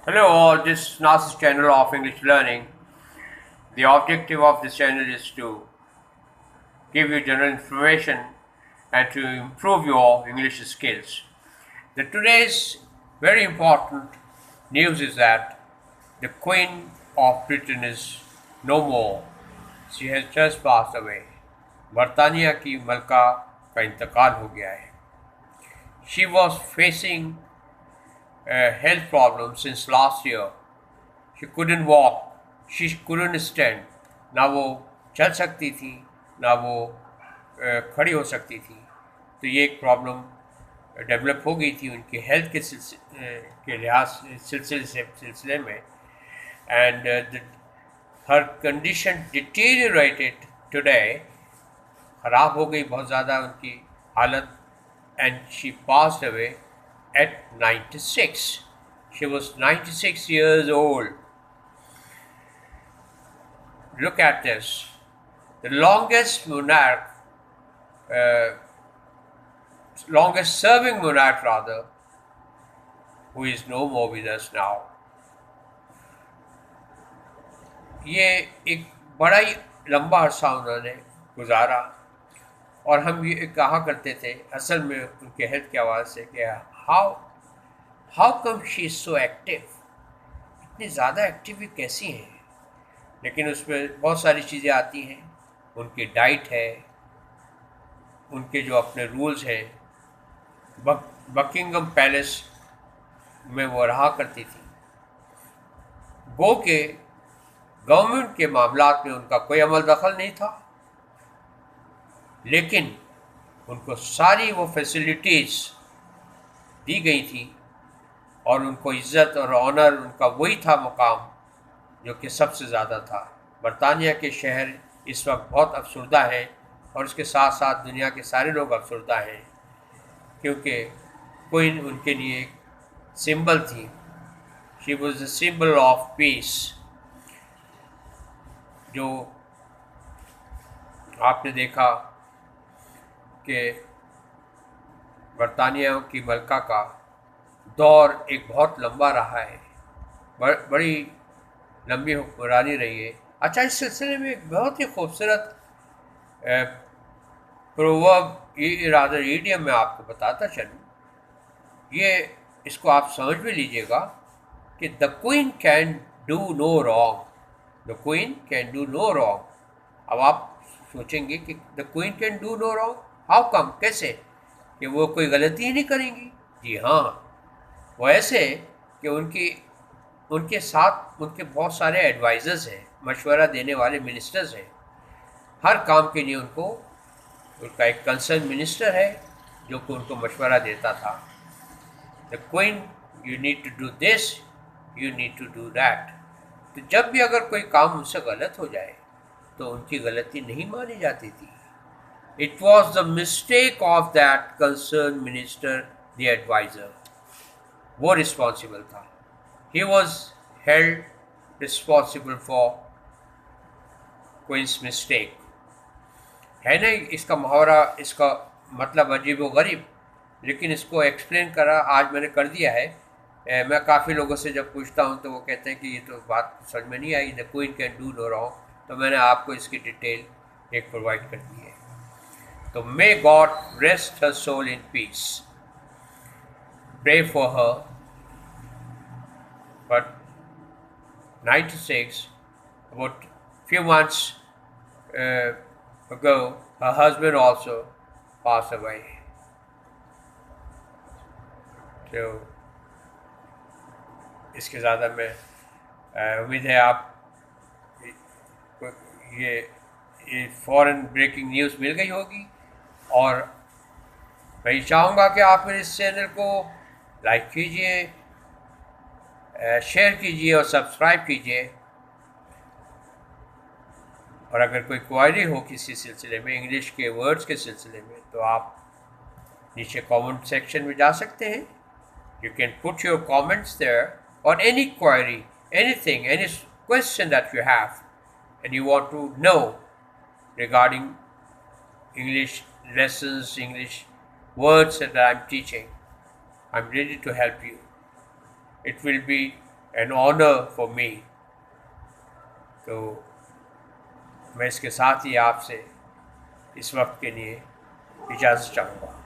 Hello all, this is Nas's channel of English Learning. The objective of this channel is to give you general information and to improve your English skills. Today's very important news is that the Queen of Britain is no more. She has just passed away. برطانیہ کی ملکہ کا انتقال ہو گیا ہے. She was facing health problems since last year. She couldn't walk, she couldn't stand. نہ وہ چل سکتی تھی نہ وہ کھڑی ہو سکتی تھی. تو یہ ایک پرابلم ڈیولپ ہو گئی تھی ان کی ہیلتھ کے لحاظ سلسلے میں. اینڈ ہر کنڈیشن ڈیٹیریوریٹڈ ٹوڈے, خراب ہو گئی بہت زیادہ ان کی حالت. And she passed away at 96. She was 96 years old. Look at this. The longest serving monarch rather, who is no more with us now. یہ ایک بڑا ہی لمبا عرصہ انہوں نے گزارا, اور ہم یہ کہا کرتے تھے اصل میں ان کے ہیلتھ کے حوالے سے کہ how come she is so active, اتنی زیادہ ایکٹیو کیسی ہیں. لیکن اس میں بہت ساری چیزیں آتی ہیں. ان کی ڈائٹ ہے, ان کے جو اپنے رولز ہیں. بکنگم پیلس میں وہ رہا کرتی تھی. گو کہ گورنمنٹ کے معاملات میں ان کا کوئی عمل دخل نہیں تھا, لیکن ان کو ساری وہ فیسلٹیز دی گئی تھی, اور ان کو عزت اور آنر ان کا وہی تھا مقام جو کہ سب سے زیادہ تھا. برطانیہ کے شہر اس وقت بہت افسردہ ہیں, اور اس کے ساتھ ساتھ دنیا کے سارے لوگ افسردہ ہیں, کیونکہ کوئن ان کے لیے ایک سمبل تھی. She was a symbol of peace. جو آپ نے دیکھا کہ برطانیہ کی ملکہ کا دور ایک بہت لمبا رہا ہے, بڑی لمبی حکمرانی رہی ہے. اچھا, اس سلسلے میں ایک بہت ہی خوبصورت پروورب رادر ایڈیم میں آپ کو بتاتا چلوں. یہ اس کو آپ سمجھ بھی لیجئے گا کہ the queen can do no wrong. The queen can do no wrong. اب آپ سوچیں گے کہ the queen can do no wrong, how come, کیسے کہ وہ کوئی غلطی ہی نہیں کریں گی. جی ہاں, وہ ایسے کہ ان کے ساتھ ان کے بہت سارے ایڈوائزرز ہیں, مشورہ دینے والے منسٹرز ہیں. ہر کام کے لیے ان کا ایک کنسرن منسٹر ہے جو کہ ان کو مشورہ دیتا تھا. The queen, you need to do this, you need to do that. تو جب بھی اگر کوئی کام ان سے غلط ہو جائے تو ان کی غلطی نہیں مانی جاتی تھی. It was the mistake of that concerned minister, the advisor. وہ responsible تھا. He was held responsible for Queen's mistake. ہے نا اس کا محاورہ, اس کا مطلب عجیب و غریب, لیکن اس کو ایکسپلین کرا آج میں نے کر دیا ہے. میں کافی لوگوں سے جب پوچھتا ہوں تو وہ کہتے ہیں کہ یہ تو بات سمجھ میں نہیں آئی, the queen can do no wrong. تو میں نے آپ کو اس کی ڈیٹیل ایک پرووائڈ کر دی ہے. تو may God rest her soul in peace. Pray for her. But 96, about few months ago, her husband also passed away. تو اس کے زیادہ میں امید ہے آپ یہ فوراً بریکنگ نیوز مل گئی ہوگی. اور میں چاہوں گا کہ آپ میرے اس چینل کو لائک کیجئے, شیئر کیجئے اور سبسکرائب کیجئے. اور اگر کوئی کوائری ہو کسی سلسلے میں, انگلش کے ورڈز کے سلسلے میں, تو آپ نیچے کامنٹ سیکشن میں جا سکتے ہیں. You can put your comments there, اور any query, anything, any question that you have and you want to know regarding English lessons, English words that I'm teaching, I'm ready to help you. It will be an honor for me. تو میں اس کے ساتھ ہی آپ سے اس وقت کے لیے اجازت چاہوں گا.